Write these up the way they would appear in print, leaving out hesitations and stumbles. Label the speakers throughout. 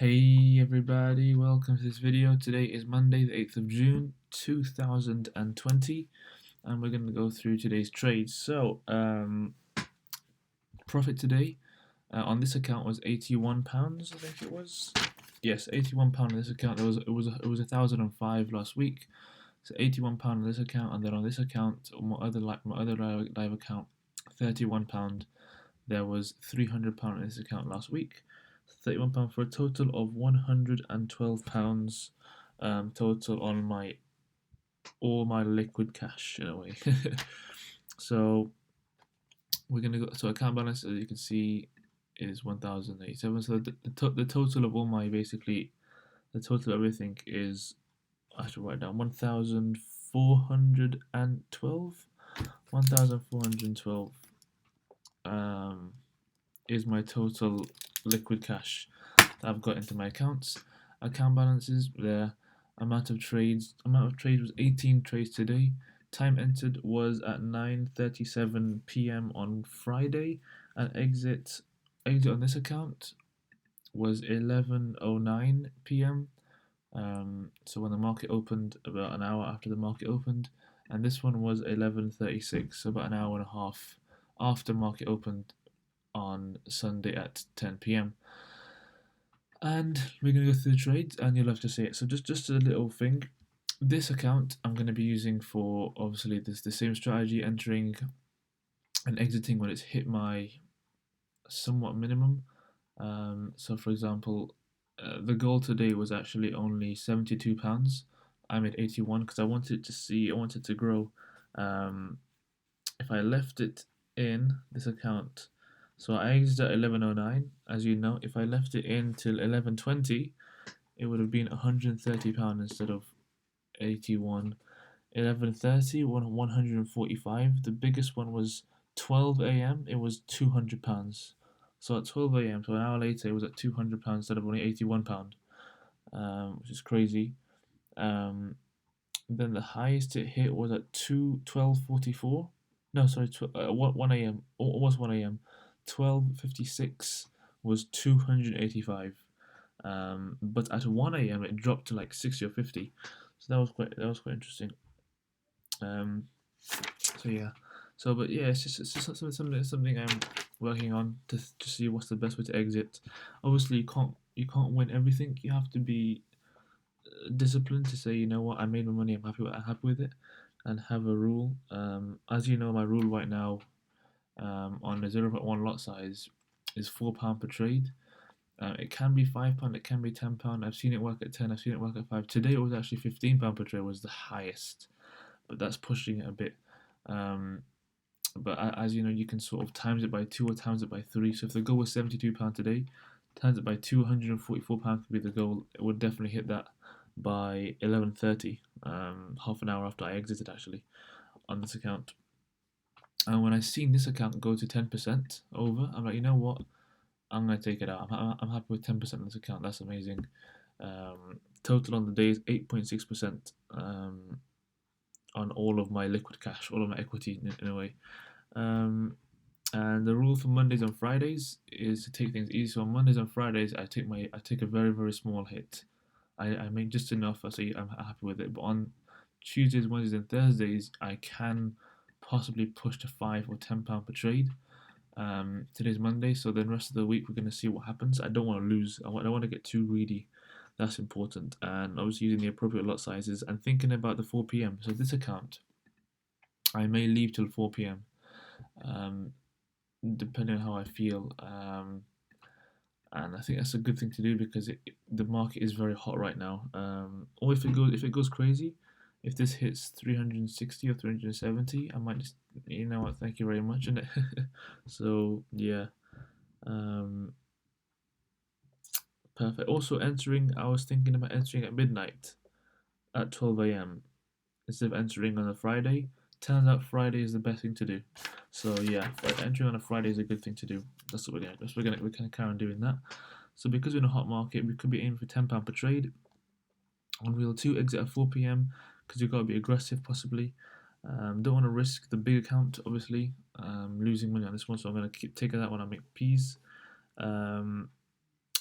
Speaker 1: Hey everybody, welcome to this video. Today is Monday, the 8th of June, 2020, and we're going to go through today's trades. Profit today on this account was £81, I think it was. Yes, £81 on this account. It was 1,005 last week, so £81 on this account, and then on this account, my other live account, £31. There was £300 on this account last week. £31 for a total of £112 total on all my liquid cash in a way. So we're gonna go. So account balance, as you can see, is 1,087. So the total of all my the total of everything is, I have to write down, 1,412. 1,412 is my total liquid cash that I've got into my accounts. Account balances there. Amount of trades was 18 trades today. Time entered was at 9:37 p.m. on Friday, and exit on this account was 11:09 p.m. So when the market opened, about an hour after the market opened, and this one was 11:36, so about an hour and a half after market opened on Sunday at 10 p.m. And we're gonna go through the trades, and you'll have to see it. So just a little thing. This account I'm gonna be using for, obviously, the same strategy, entering and exiting when it's hit my somewhat minimum. So for example, the goal today was actually only £72. I made 81 because I wanted to grow. If I left it in this account, so I exited at 11:09. As you know, if I left it in till 11:20, it would have been £130 instead of 81. 11:30, 145. The biggest one was 12 a.m. It was £200. So at 12 a.m., so an hour later, it was at £200 instead of only £81, which is crazy. Then the highest it hit was at 12:44. No, sorry, 1 a.m. Almost 1 a.m. 12:56 was 285. But at 1 a.m. it dropped to like 60 or 50. So that was quite interesting. So yeah. But yeah, it's just something I'm working on to see what's the best way to exit. Obviously, you can't win everything. You have to be disciplined to say, you know what, I made my money. I'm happy with it, and have a rule. As you know, my rule right now, on a 0.1 lot size, is £4 per trade. It can be £5, it can be £10. I've seen it work at 10. I've seen it work at 5. Today it was actually £15 per trade was the highest, but that's pushing it a bit. But as you know, you can sort of times it by 2 or times it by 3. So if the goal was £72 today, times it by 2, £144 could be the goal. It would definitely hit that by 11:30, half an hour after I exited actually on this account. And when I seen this account go to 10% over, I'm like, you know what? I'm gonna take it out. I'm happy with 10% on this account. That's amazing. Total on the day is 8.6%, on all of my liquid cash, all of my equity in a way. And the rule for Mondays and Fridays is to take things easy. So on Mondays and Fridays, I take a very, very small hit. I make just enough, so I'm happy with it. But on Tuesdays, Wednesdays, and Thursdays, I can possibly push to £5 or £10 per trade. Today's Monday, so then the rest of the week we're going to see what happens. I don't want to lose. I don't want to get too greedy. That's important. And obviously using the appropriate lot sizes and thinking about the 4 p.m. So this account, I may leave till 4 p.m. Depending on how I feel. And I think that's a good thing to do because the market is very hot right now. Or if it goes crazy, if this hits 360 or 370, I might just, you know what, thank you very much. And so yeah, perfect. Also I was thinking about entering at midnight at 12 a.m. instead of entering on a Friday. Turns out Friday is the best thing to do. So yeah, entering on a Friday is a good thing to do. That's what we're gonna carry on doing that. So because we're in a hot market, we could be aiming for £10 per trade. On wheel 2, exit at 4 p.m. because you've got to be aggressive possibly. Don't want to risk the big account, obviously. Losing money on this one, so I'm going to keep taking that one. I make peas.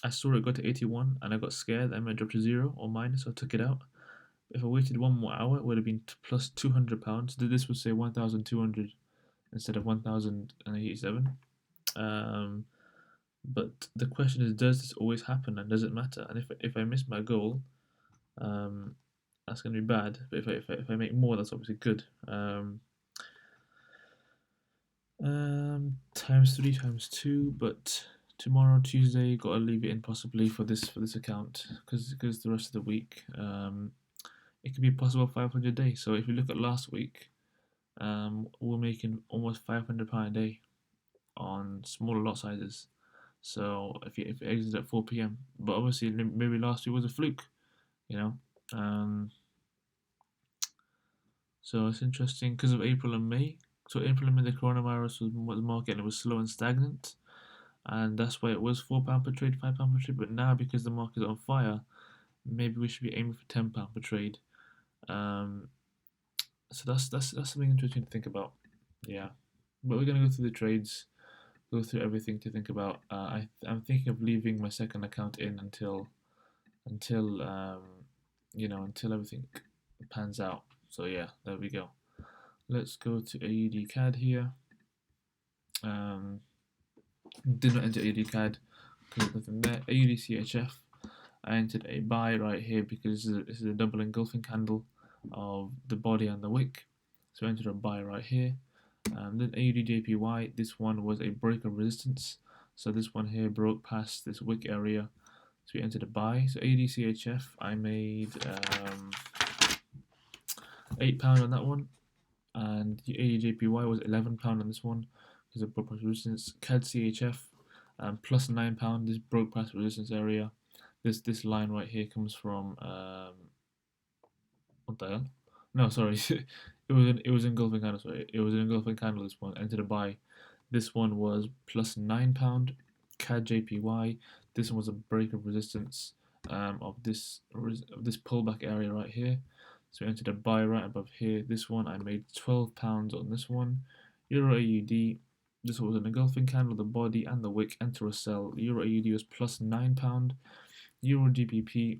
Speaker 1: I saw it go to 81 and I got scared. I might drop to zero or minus, so I took it out. If I waited 1 more hour, it would have been plus £200. This would say 1,200 instead of 1,087. But the question is, does this always happen, and does it matter? And if I miss my goal, that's going to be bad. But if I make more, that's obviously good. Times 3 times 2, but tomorrow Tuesday gotta leave it in possibly for this account because the rest of the week it could be a possible 500 day. So if you look at last week, we're making almost £500 a day on smaller lot sizes. So if you exit at 4 p.m., but obviously maybe last week was a fluke, you know. So it's interesting because of April and May. So April and May, the coronavirus was the market and it was slow and stagnant, and that's why it was £4 per trade, £5 per trade. But now because the market is on fire, maybe we should be aiming for £10 per trade. So that's something interesting to think about. Yeah, but we're gonna go through the trades, go through everything to think about. I'm thinking of leaving my second account in until until everything pans out. So yeah, there we go. Let's go to AUD CAD here. Did not enter AUD CAD because nothing there. AUD CHF. I entered a buy right here because this is a double engulfing candle of the body and the wick. So I entered a buy right here. Then AUD JPY. This one was a break of resistance. So this one here broke past this wick area. So we entered a buy. So AUD CHF. I made £8 on that one, and the AUD was £11 on this one because of broke past resistance. CAD CHF plus £9. This broke past resistance area. This line right here comes from what the hell? No, sorry, it was engulfing candle. Sorry, it was an engulfing candle. This one entered a buy. This one was plus £9. CAD JPY. This one was a break of resistance of this pullback area right here. So we entered a buy right above here. This one I made £12 on this one. Euro AUD. This was an engulfing candle, the body and the wick. Enter or sell. Euro AUD was plus £9. Euro GBP.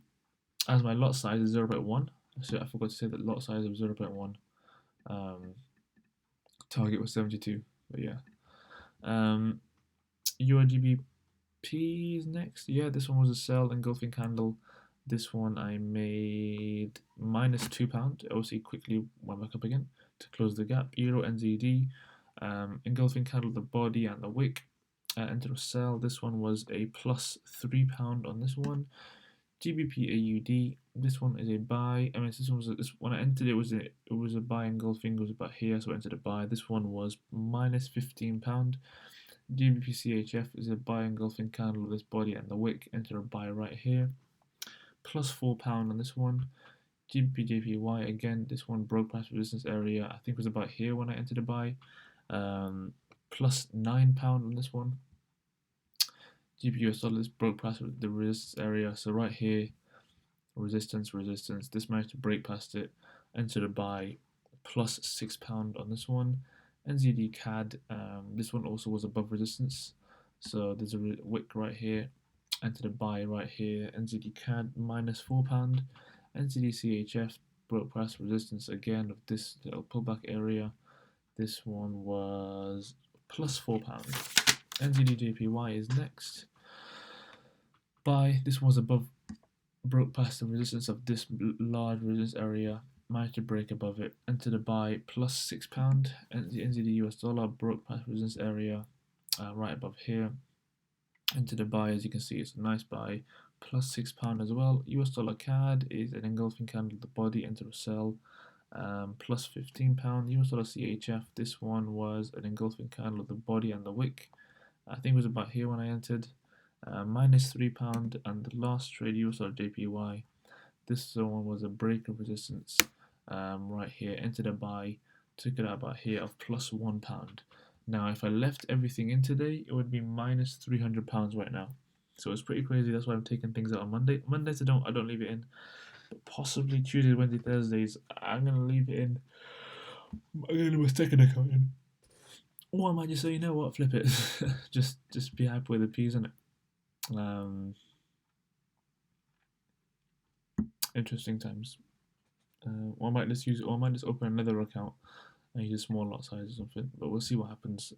Speaker 1: As my lot size is 0.1. So I forgot to say that lot size of 0.1. Target was 72. But yeah. Euro GBP is next. Yeah, this one was a sell engulfing candle. This one I made minus £2. Obviously, quickly went back up again to close the gap. Euro NZD, engulfing candle, the body and the wick. Enter a sell. This one was a plus £3 on this one. GBP AUD. This one is a buy. I mean, this one was when I entered it was a buy engulfing. It was about here, so I entered a buy. This one was minus £15. GBP CHF is a buy engulfing candle, this body and the wick. Enter a buy right here. Plus £4 on this one. GBP JPY again. This one broke past resistance area. I think it was about here when I entered a buy. Plus £9 on this one. GBP US dollars broke past the resistance area. So right here, resistance. This managed to break past it. Entered a buy. Plus £6 on this one. NZD CAD. This one also was above resistance. So there's a wick right here. Entered a buy right here. NZD CAD minus £4. NZD CHF broke past resistance again of this little pullback area. This one was plus £4. NZD JPY is next. Buy. This one was above, broke past the resistance of this large resistance area. Managed to break above it. Entered a buy plus £6. NZD US dollar broke past resistance area right above here. Into the buy, as you can see, it's a nice buy, plus £6 as well. US dollar CAD is an engulfing candle, the body. Enter a sell, plus £15. US dollar CHF, this one was an engulfing candle, the body and the wick. I think it was about here when I entered, minus £3. And the last trade, US dollar JPY, this one was a break of resistance right here. Entered a buy, took it out about here of plus £1. Now, if I left everything in today, it would be minus £300 right now. So it's pretty crazy. That's why I'm taking things out on Monday. Mondays I don't leave it in. But possibly Tuesday, Wednesday, Thursdays, I'm gonna leave it in. I'm gonna do my second account in. Or I might just say, you know what, flip it. just be happy with the peas on it. interesting times. Or I might just open another account and use a small lot size or something. But we'll see what happens.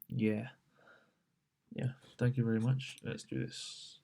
Speaker 1: Yeah, yeah. Thank you very much. Let's do this.